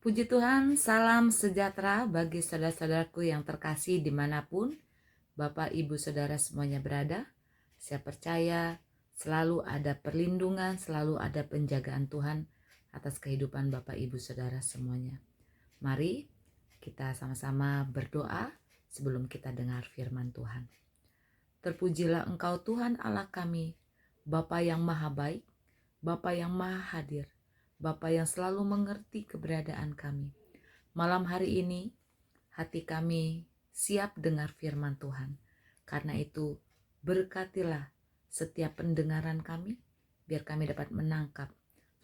Puji Tuhan, salam sejahtera bagi saudara-saudaraku yang terkasih dimanapun Bapak, Ibu, Saudara semuanya berada. Saya percaya selalu ada perlindungan, selalu ada penjagaan Tuhan atas kehidupan Bapak, Ibu, Saudara semuanya. Mari kita sama-sama berdoa sebelum kita dengar firman Tuhan. Terpujilah Engkau Tuhan Allah kami, Bapa yang maha baik, Bapa yang maha hadir, Bapa yang selalu mengerti keberadaan kami. Malam hari ini hati kami siap dengar firman Tuhan. Karena itu berkatilah setiap pendengaran kami, biar kami dapat menangkap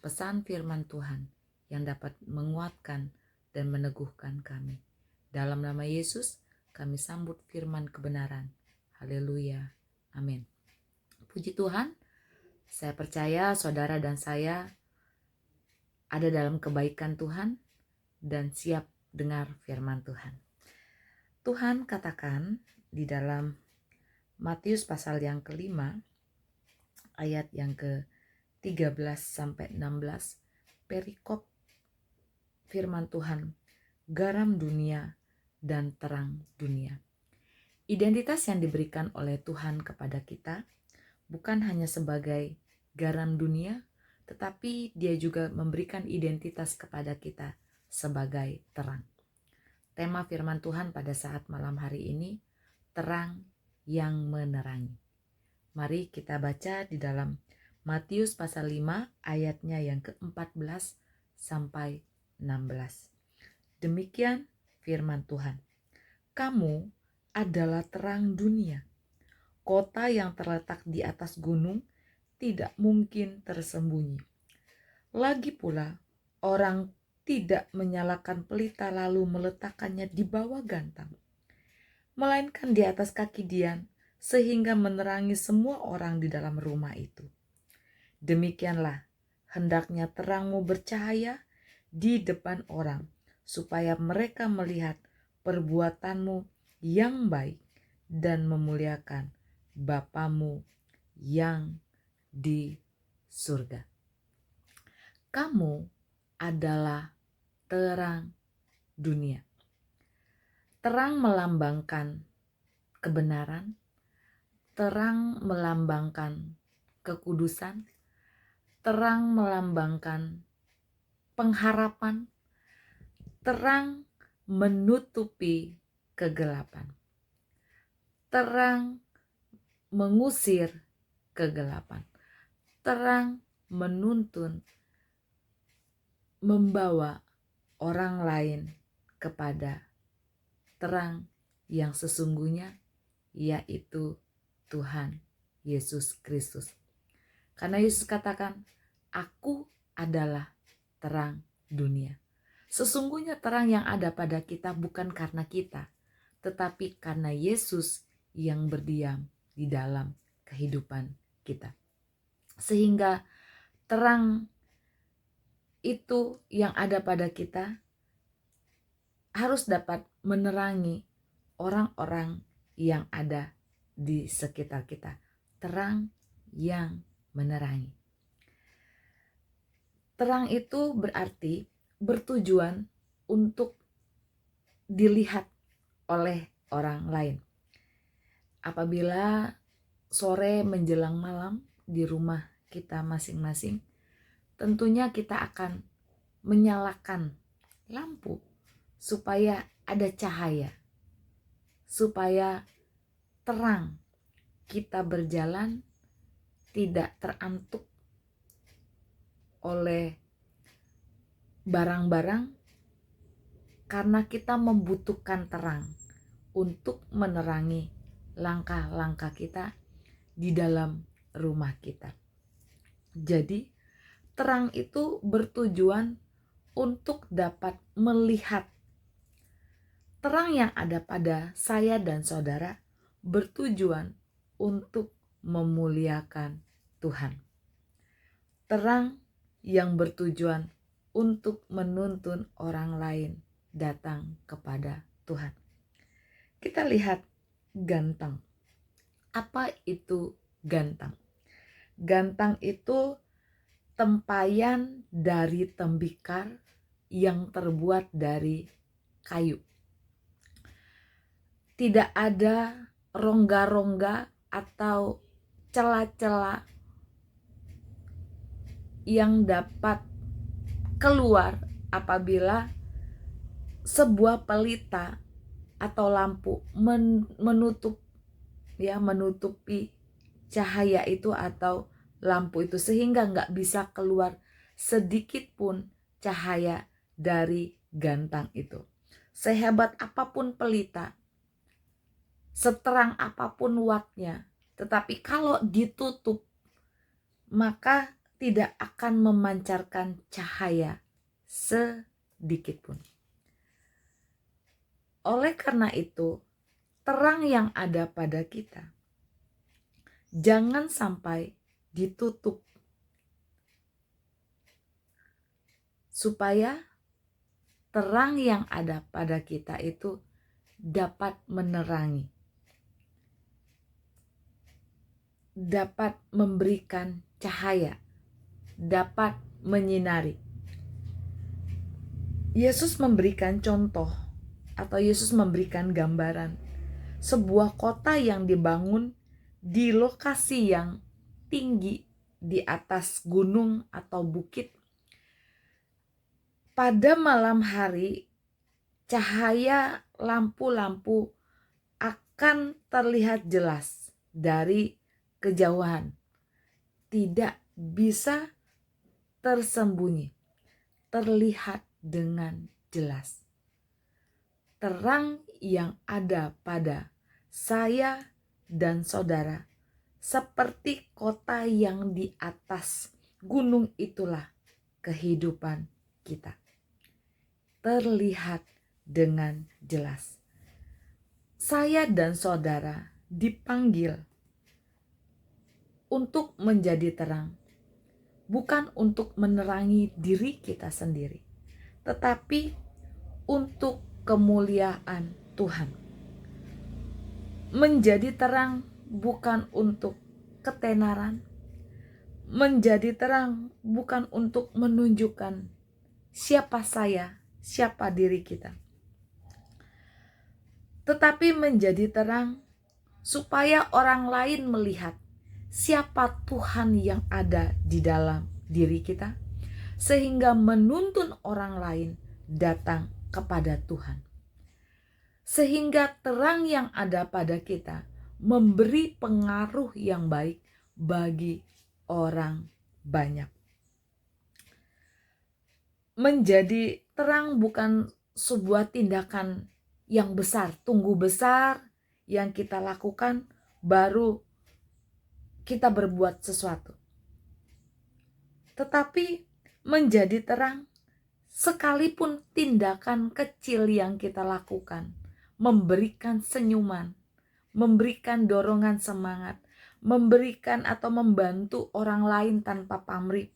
pesan firman Tuhan yang dapat menguatkan dan meneguhkan kami. Dalam nama Yesus kami sambut firman kebenaran. Haleluya. Amin. Puji Tuhan, saya percaya saudara dan saya ada dalam kebaikan Tuhan dan siap dengar firman Tuhan. Tuhan katakan di dalam Matius pasal yang kelima, ayat yang ke-13 sampai 16, perikop firman Tuhan, garam dunia dan terang dunia. Identitas yang diberikan oleh Tuhan kepada kita bukan hanya sebagai garam dunia, tetapi Dia juga memberikan identitas kepada kita sebagai terang. Tema firman Tuhan pada saat malam hari ini, terang yang menerangi. Mari kita baca di dalam Matius pasal 5 ayatnya yang ke-14 sampai 16. Demikian firman Tuhan. Kamu adalah terang dunia. Kota yang terletak di atas gunung tidak mungkin tersembunyi. Lagi pula, orang tidak menyalakan pelita lalu meletakkannya di bawah gantang, melainkan di atas kaki dian, sehingga menerangi semua orang di dalam rumah itu. Demikianlah hendaknya terangmu bercahaya di depan orang, supaya mereka melihat perbuatanmu yang baik dan memuliakan Bapamu yang di surga. Kamu adalah terang dunia. Terang melambangkan kebenaran, terang melambangkan kekudusan, terang melambangkan pengharapan, terang menutupi kegelapan. Terang mengusir kegelapan. Terang menuntun, membawa orang lain kepada terang yang sesungguhnya, yaitu Tuhan Yesus Kristus. Karena Yesus katakan, aku adalah terang dunia. Sesungguhnya terang yang ada pada kita bukan karena kita, tetapi karena Yesus yang berdiam di dalam kehidupan kita. Sehingga terang itu yang ada pada kita harus dapat menerangi orang-orang yang ada di sekitar kita. Terang yang menerangi. Terang itu berarti bertujuan untuk dilihat oleh orang lain. Apabila sore menjelang malam di rumah kita masing-masing, tentunya kita akan menyalakan lampu supaya ada cahaya, supaya terang kita berjalan tidak terantuk oleh barang-barang, karena kita membutuhkan terang untuk menerangi langkah-langkah kita di dalam rumah kita. Jadi terang itu bertujuan untuk dapat melihat. Terang yang ada pada saya dan saudara bertujuan untuk memuliakan Tuhan. Terang yang bertujuan untuk menuntun orang lain datang kepada Tuhan. Kita lihat gantang. Apa itu gantang? Gantang itu tempayan dari tembikar yang terbuat dari kayu. Tidak ada rongga-rongga atau celah-celah yang dapat keluar apabila sebuah pelita atau lampu menutupi cahaya itu atau lampu itu, sehingga nggak bisa keluar sedikit pun cahaya dari gantang itu. Sehebat apapun pelita, seterang apapun wattnya, tetapi kalau ditutup maka tidak akan memancarkan cahaya sedikit pun. Oleh karena itu, terang yang ada pada kita jangan sampai ditutup, supaya terang yang ada pada kita itu dapat menerangi, dapat memberikan cahaya, dapat menyinari. Yesus memberikan contoh atau Yesus memberikan gambaran sebuah kota yang dibangun di lokasi yang tinggi di atas gunung atau bukit. Pada malam hari, cahaya lampu-lampu akan terlihat jelas dari kejauhan, tidak bisa tersembunyi, terlihat dengan jelas. Terang yang ada pada saya dan saudara seperti kota yang di atas gunung, itulah kehidupan kita. Terlihat dengan jelas. Saya dan saudara dipanggil untuk menjadi terang, bukan untuk menerangi diri kita sendiri, tetapi untuk kemuliaan Tuhan. Menjadi terang bukan untuk ketenaran, menjadi terang bukan untuk menunjukkan siapa saya, siapa diri kita, tetapi menjadi terang supaya orang lain melihat siapa Tuhan yang ada di dalam diri kita, sehingga menuntun orang lain datang kepada Tuhan. Sehingga terang yang ada pada kita memberi pengaruh yang baik bagi orang banyak. Menjadi terang bukan sebuah tindakan yang besar, tunggu besar yang kita lakukan baru kita berbuat sesuatu. Tetapi menjadi terang, sekalipun tindakan kecil yang kita lakukan, memberikan senyuman, memberikan dorongan semangat, memberikan atau membantu orang lain tanpa pamrih,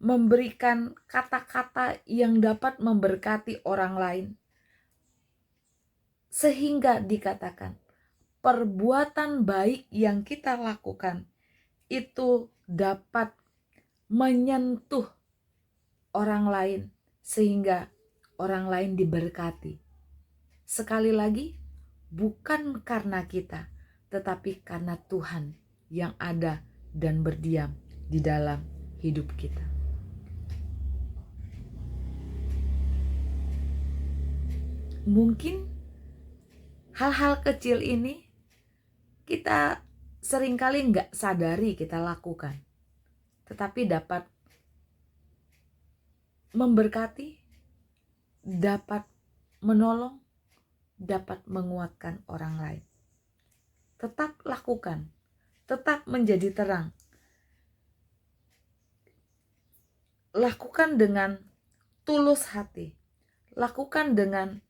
memberikan kata-kata yang dapat memberkati orang lain, sehingga dikatakan perbuatan baik yang kita lakukan itu dapat menyentuh orang lain sehingga orang lain diberkati. Sekali lagi, bukan karena kita, tetapi karena Tuhan yang ada dan berdiam di dalam hidup kita. Mungkin hal-hal kecil ini kita seringkali nggak sadari kita lakukan, tetapi dapat memberkati, dapat menolong, dapat menguatkan orang lain. Tetap lakukan, tetap menjadi terang. Lakukan dengan tulus hati, lakukan dengan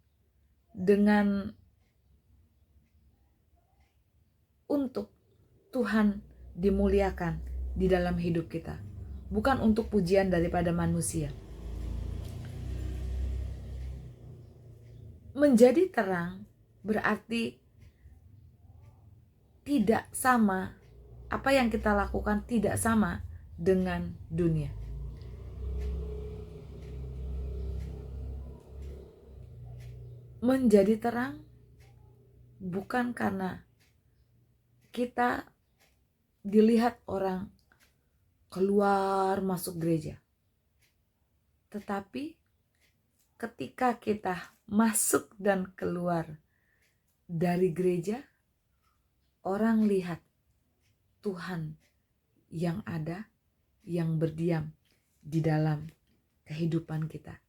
untuk Tuhan dimuliakan di dalam hidup kita, bukan untuk pujian daripada manusia. Menjadi terang berarti tidak sama, apa yang kita lakukan tidak sama dengan dunia. menjadi terang bukan karena kita dilihat orang keluar masuk gereja, tetapi ketika kita masuk dan keluar dari gereja, orang lihat Tuhan yang ada, yang berdiam di dalam kehidupan kita.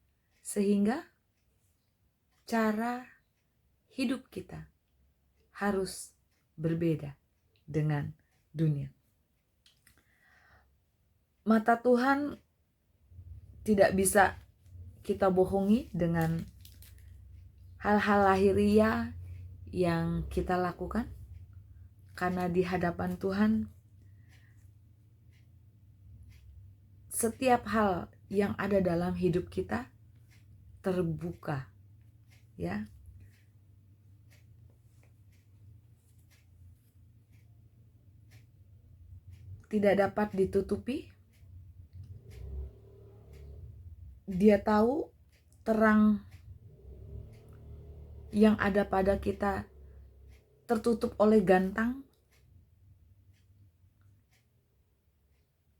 Sehingga cara hidup kita harus berbeda dengan dunia. Mata Tuhan tidak bisa kita bohongi dengan hal-hal lahiriah yang kita lakukan, karena di hadapan Tuhan setiap hal yang ada dalam hidup kita terbuka, ya. Tidak dapat ditutupi. Dia tahu terang yang ada pada kita tertutup oleh gantang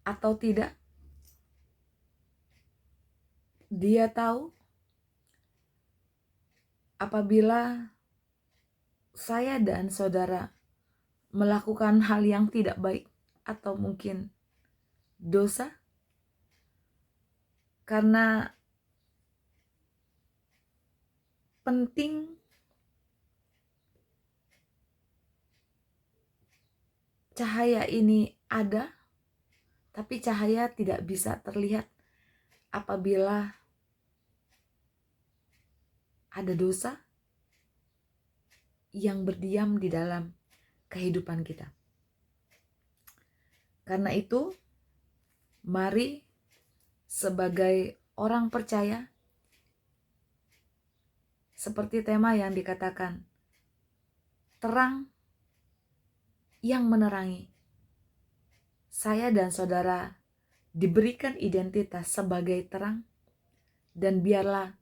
atau tidak. Dia tahu apabila saya dan saudara melakukan hal yang tidak baik atau mungkin dosa, karena penting cahaya ini ada, tapi cahaya tidak bisa terlihat apabila ada dosa yang berdiam di dalam kehidupan kita. Karena itu, mari sebagai orang percaya, seperti tema yang dikatakan, terang yang menerangi. Saya dan saudara diberikan identitas sebagai terang, dan biarlah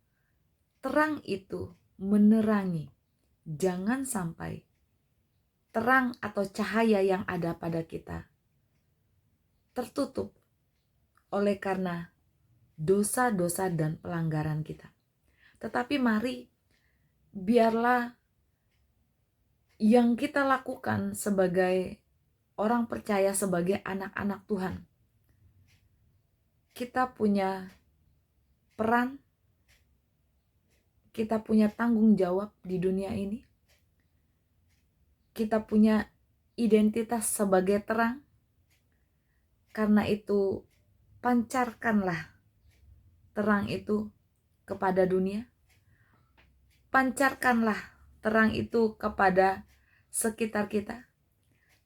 terang itu menerangi. Jangan sampai terang atau cahaya yang ada pada kita tertutup oleh karena dosa-dosa dan pelanggaran kita. Tetapi mari, biarlah yang kita lakukan sebagai orang percaya, sebagai anak-anak Tuhan, kita punya peran, kita punya tanggung jawab di dunia ini. Kita punya identitas sebagai terang. Karena itu, pancarkanlah terang itu kepada dunia. Pancarkanlah terang itu kepada sekitar kita.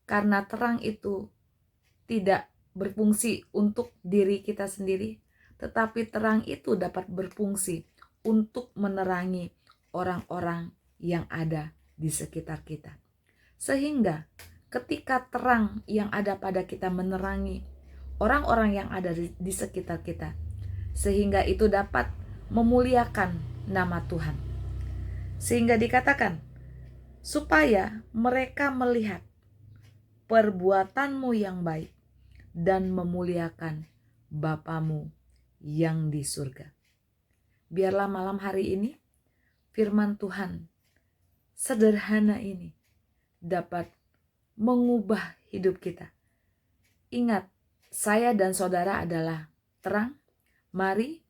Karena terang itu tidak berfungsi untuk diri kita sendiri, tetapi terang itu dapat berfungsi untuk menerangi orang-orang yang ada di sekitar kita. Sehingga ketika terang yang ada pada kita menerangi orang-orang yang ada di sekitar kita, sehingga itu dapat memuliakan nama Tuhan. Sehingga dikatakan, supaya mereka melihat perbuatanmu yang baik dan memuliakan Bapamu yang di surga. Biarlah malam hari ini firman Tuhan sederhana ini dapat mengubah hidup kita. Ingat, saya dan saudara adalah terang. Mari,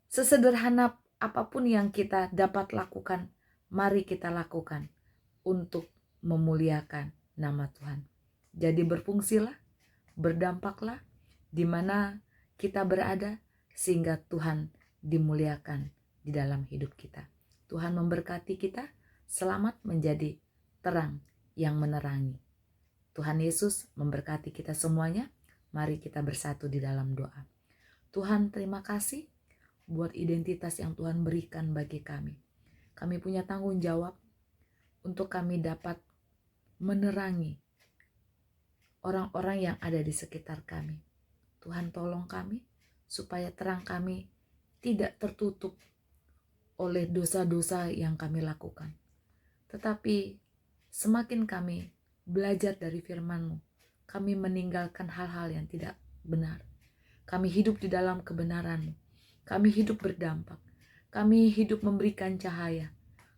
sesederhana apapun yang kita dapat lakukan, mari kita lakukan untuk memuliakan nama Tuhan. Jadi berfungsilah, berdampaklah di mana kita berada, sehingga Tuhan dimuliakan di dalam hidup kita. Tuhan memberkati kita. Selamat menjadi terang yang menerangi. Tuhan Yesus memberkati kita semuanya. Mari kita bersatu di dalam doa. Tuhan, terima kasih buat identitas yang Tuhan berikan bagi kami. Kami punya tanggung jawab untuk kami dapat menerangi orang-orang yang ada di sekitar kami. Tuhan, tolong kami supaya terang kami tidak tertutup oleh dosa-dosa yang kami lakukan. Tetapi semakin kami belajar dari firman-Mu, kami meninggalkan hal-hal yang tidak benar. Kami hidup di dalam kebenaran-Mu. Kami hidup berdampak. Kami hidup memberikan cahaya.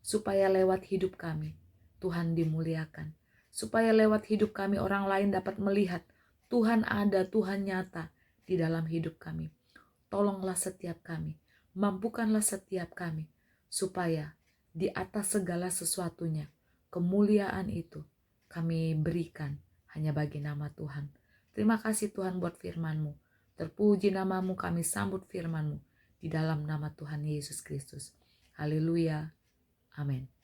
Supaya lewat hidup kami, Tuhan dimuliakan. Supaya lewat hidup kami orang lain dapat melihat Tuhan ada, Tuhan nyata di dalam hidup kami. Tolonglah setiap kami. Mampukanlah setiap kami. Supaya di atas segala sesuatunya, kemuliaan itu kami berikan hanya bagi nama Tuhan. Terima kasih Tuhan buat firman-Mu. Terpuji nama-Mu, kami sambut firman-Mu di dalam nama Tuhan Yesus Kristus. Haleluya. Amin.